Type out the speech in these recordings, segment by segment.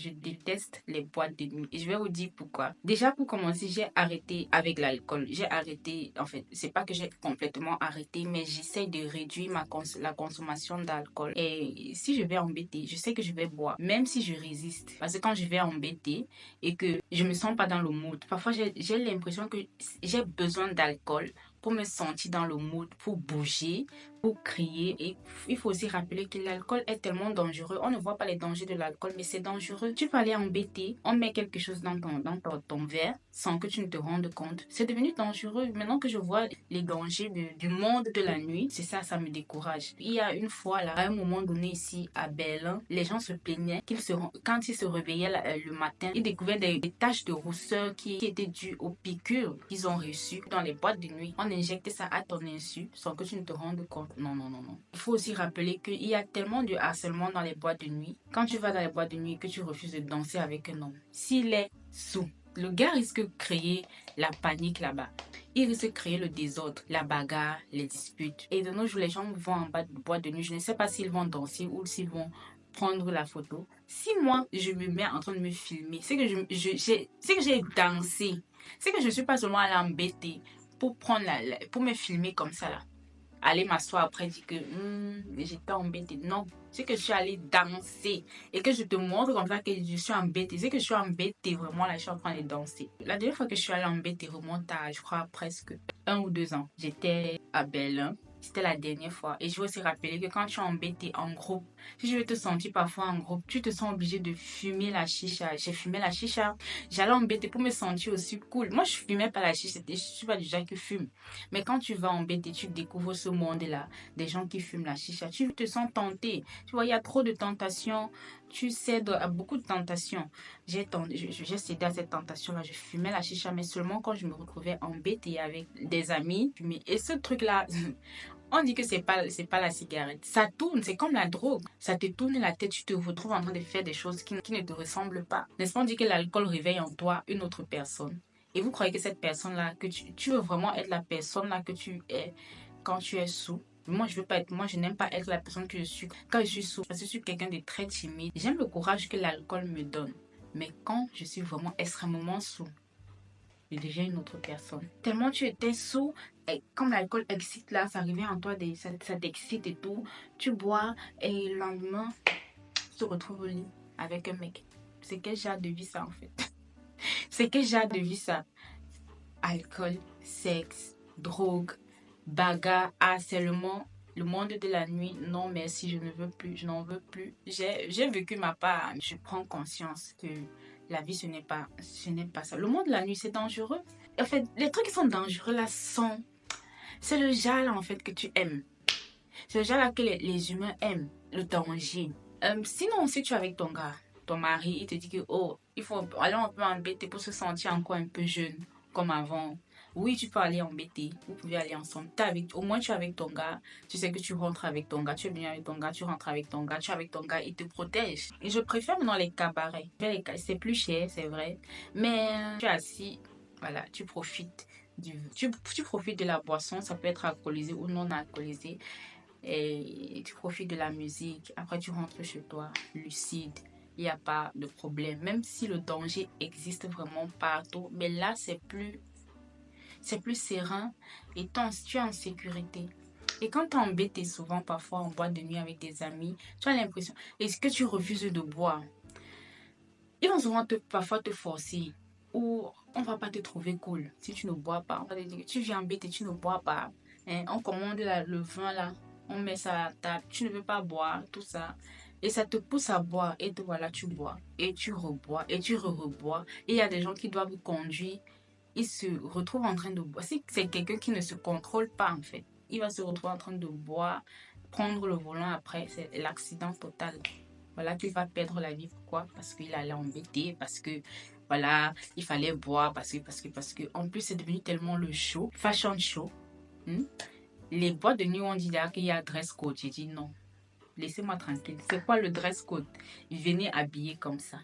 je déteste les boîtes de nuit. Et je vais vous dire pourquoi. Déjà, pour commencer, j'ai arrêté avec l'alcool. J'ai arrêté, en fait, c'est pas que j'ai complètement arrêté, mais j'essaie de réduire la consommation d'alcool. Et si je vais embêter, je sais que je vais boire, même si je résiste. Parce que quand je vais embêter et que je me sens pas dans le mood, parfois j'ai l'impression que j'ai besoin d'alcool pour me sentir dans le mood, pour bouger, pour crier. Et il faut aussi rappeler que l'alcool est tellement dangereux. On ne voit pas les dangers de l'alcool, mais c'est dangereux. Tu peux aller embêter, on met quelque chose dans ton verre sans que tu ne te rendes compte. C'est devenu dangereux. Maintenant que je vois les dangers du monde de la nuit, c'est ça, ça me décourage. Il y a une fois, là, à un moment donné ici à Berlin, les gens se plaignaient quand ils se réveillaient le matin, ils découvraient des taches de rousseur qui étaient dues aux piqûres qu'ils ont reçues dans les boîtes de nuit. On injectait ça à ton insu sans que tu ne te rendes compte. Non, non, non, non. Il faut aussi rappeler qu'il y a tellement de harcèlement dans les boîtes de nuit. Quand tu vas dans les boîtes de nuit et que tu refuses de danser avec un homme, s'il est sous, le gars risque de créer la panique là-bas. Il risque de créer le désordre, la bagarre, les disputes. Et de nos jours, les gens vont en bas de boîte de nuit. Je ne sais pas s'ils vont danser ou s'ils vont prendre la photo. Si moi, je me mets en train de me filmer, c'est que j'ai dansé. C'est que je ne suis pas seulement allée embêter pour pour me filmer comme ça là. Aller m'asseoir après dire que j'étais embêtée. Non, c'est que je suis allée danser et que je te montre comme ça que je suis embêtée. C'est que je suis embêtée vraiment là, je suis en train de danser. La dernière fois que je suis allée embêtée remonte à, je crois, presque 1 ou 2 ans. J'étais à Berlin. C'était la dernière fois. Et je veux aussi rappeler que quand tu es embêté en groupe, si je veux te sentir parfois en groupe, tu te sens obligé de fumer la chicha. J'ai fumé la chicha. J'allais embêter pour me sentir aussi cool. Moi, je fumais pas la chicha. Je suis pas du genre qui fume. Mais quand tu vas embêter, tu découvres ce monde-là, des gens qui fument la chicha. Tu te sens tenté. Tu vois, il y a trop de tentations. Tu cèdes à beaucoup de tentations. J'ai cédé à cette tentation-là. Je fumais la chicha, mais seulement quand je me retrouvais embêtée avec des amis. Et ce truc-là, on dit que c'est pas la cigarette. Ça tourne, c'est comme la drogue. Ça te tourne la tête, tu te retrouves en train de faire des choses qui ne te ressemblent pas. N'est-ce pas, on dit que l'alcool réveille en toi une autre personne. Et vous croyez que cette personne-là, que tu veux vraiment être la personne-là que tu es quand tu es sous. Moi, je n'aime pas être la personne que je suis quand je suis sous. Parce que je suis quelqu'un de très timide. J'aime le courage que l'alcool me donne. Mais quand je suis vraiment extrêmement sous, je deviens une autre personne. Tellement tu étais sous, et comme l'alcool excite là, ça revient en toi, ça t'excite et tout. Tu bois et le lendemain, tu te retrouves au lit avec un mec. C'est quel genre de vie ça en fait? C'est quel genre de vie ça? Alcool, sexe, drogue, bagarre, harcèlement, le monde de la nuit. Non merci, je ne veux plus, je n'en veux plus. J'ai vécu ma part. Je prends conscience que la vie, ce n'est pas ça. Le monde de la nuit, c'est dangereux. En fait, les trucs qui sont dangereux là c'est le genre là, en fait que tu aimes. C'est le genre là que les humains aiment, le danger. Sinon, si tu es avec ton gars, ton mari, il te dit que oh, il faut aller un peu embêter pour se sentir encore un peu jeune, comme avant. Oui, tu peux aller embêter, vous pouvez aller ensemble. Au moins, tu es avec ton gars, tu sais que tu rentres avec ton gars, tu es bien avec ton gars, tu rentres avec ton gars, tu es avec ton gars, il te protège. Et je préfère maintenant les cabarets. C'est plus cher, c'est vrai, mais tu es assis, voilà, tu profites. Tu profites de la boisson, ça peut être alcoolisé ou non alcoolisé et tu profites de la musique. Après, tu rentres chez toi, lucide. Il n'y a pas de problème. Même si le danger existe vraiment partout, mais là, c'est plus serein et tu es en sécurité. Et quand tu es embêté souvent, parfois en boîte de nuit avec des amis, tu as l'impression, est-ce que tu refuses de boire? Ils vont souvent parfois te forcer ou on va pas te trouver cool si tu ne bois pas. On va te dire que tu viens embêter, tu ne bois pas. Hein, on commande le vin là, on met ça à la table, tu ne veux pas boire, tout ça. Et ça te pousse à boire et te voilà, tu bois et tu rebois et tu rebois. Et il y a des gens qui doivent conduire, ils se retrouvent en train de boire. Si c'est quelqu'un qui ne se contrôle pas en fait, il va se retrouver en train de boire, prendre le volant après, c'est l'accident total. Voilà qu'il va perdre la vie. Pourquoi? Parce qu'il allait embêter, parce que voilà, il fallait boire, parce que en plus c'est devenu tellement le show, fashion show. Hmm? Les boîtes de nuit ont dit qu'il y a dress code. J'ai dit non, laissez-moi tranquille. C'est quoi le dress code? Venez habiller comme ça.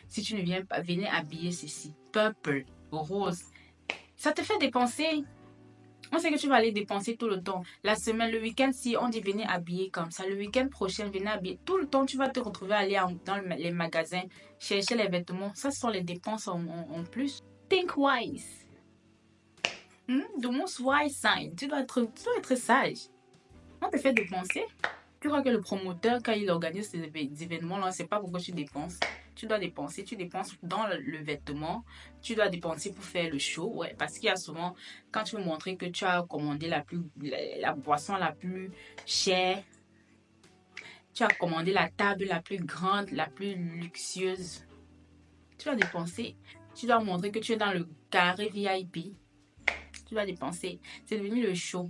Si tu ne viens pas, venez habiller ceci. Purple, rose. Ça te fait dépenser. On sait que tu vas aller dépenser tout le temps. La semaine, le week-end, si on dit venez habiller comme ça, le week-end prochain, venez habiller. Tout le temps, tu vas te retrouver à aller dans les magasins, chercher les vêtements. Ça, ce sont les dépenses en plus. Think wise. The most wise sign. Tu dois être sage. On te fait dépenser. Tu crois que le promoteur, quand il organise ces événements-là, c'est pas pourquoi tu dépenses. Tu dois dépenser, tu dépenses dans le vêtement, tu dois dépenser pour faire le show, ouais, parce qu'il y a souvent, quand tu veux montrer que tu as commandé la boisson la plus chère, tu as commandé la table la plus grande, la plus luxueuse, tu dois dépenser, tu dois montrer que tu es dans le carré VIP, tu dois dépenser, c'est devenu le show.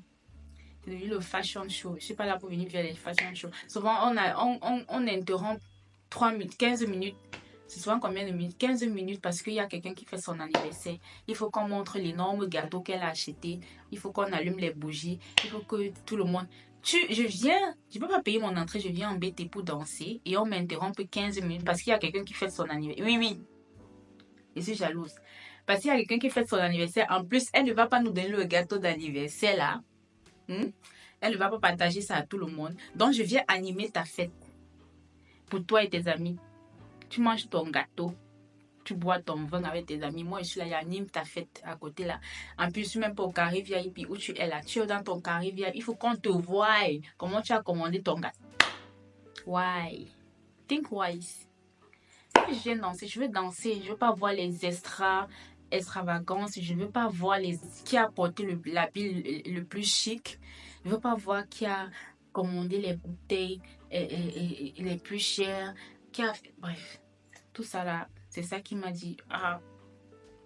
C'est devenu le fashion show. Je ne suis pas là pour venir faire les fashion shows. Souvent, on interrompt 3 minutes, 15 minutes. C'est souvent combien de minutes? 15 minutes parce qu'il y a quelqu'un qui fait son anniversaire. Il faut qu'on montre l'énorme gâteau qu'elle a acheté. Il faut qu'on allume les bougies. Il faut que tout le monde... Je ne peux pas payer mon entrée, je viens embêter pour danser et on m'interrompt 15 minutes parce qu'il y a quelqu'un qui fait son anniversaire. Oui, oui, je suis jalouse. Parce qu'il y a quelqu'un qui fait son anniversaire. En plus, elle ne va pas nous donner le gâteau d'anniversaire là. Elle ne va pas partager ça à tout le monde. Donc, je viens animer ta fête pour toi et tes amis. Tu manges ton gâteau, tu bois ton vin avec tes amis. Moi, je suis là, j'anime ta fête à côté là. En plus, je suis même pas au carré VIP où tu es là. Tu es dans ton carré VIP. Il faut qu'on te voie. Comment tu as commandé ton gâteau. Why? Think wise. Si je viens danser, je veux danser. Je veux pas voir les extravagances. Je veux pas voir qui a porté l'habit le plus chic. Je veux pas voir qui a commandé les bouteilles les plus chères. Bref, tout ça là, c'est ça qui m'a dit,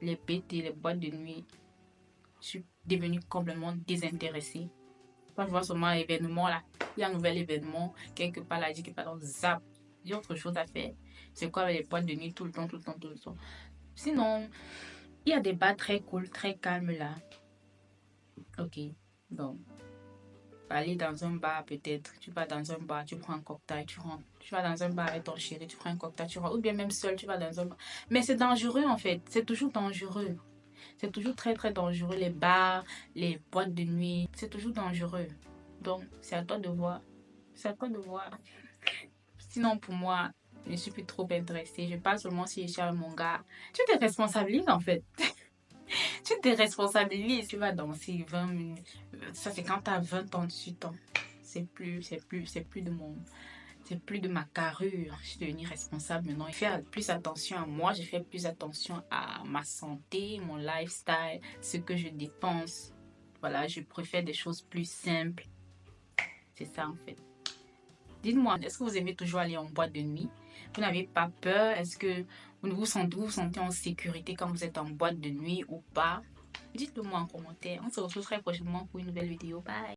les pétés, les boîtes de nuit, je suis devenue complètement désintéressée. Quand je vois seulement l'événement là, il y a un nouvel événement, quelque part là, quelque part dans zap, j'ai autre chose à faire. C'est quoi les boîtes de nuit tout le temps, tout le temps, tout le temps. Sinon, il y a des bars très cool, très calmes là. Ok, donc, aller dans un bar peut-être, tu vas dans un bar, tu prends un cocktail, tu rentres. Tu vas dans un bar avec ton chéri, tu prends un cocktail, tu rentres. Ou bien même seul, tu vas dans un bar. Mais c'est dangereux en fait, c'est toujours dangereux. C'est toujours très très dangereux, les bars, les boîtes de nuit, c'est toujours dangereux. Donc, c'est à toi de voir. C'est à toi de voir. Sinon, pour moi, je ne suis plus trop intéressée. Je parle seulement si je suis avec mon gars. Tu te responsabilises en fait. Tu te responsabilises. Tu vas danser 20 minutes. Ça, c'est quand tu as 20 ans, 18 ans. C'est plus de ma carrure. Je suis devenue responsable maintenant. Je fais plus attention à moi. Je fais plus attention à ma santé, mon lifestyle, ce que je dépense. Voilà, je préfère des choses plus simples. C'est ça en fait. Dites-moi, est-ce que vous aimez toujours aller en boîte de nuit? Vous n'avez pas peur? Est-ce que vous vous sentez en sécurité quand vous êtes en boîte de nuit ou pas? Dites-le moi en commentaire. On se retrouve très prochainement pour une nouvelle vidéo. Bye!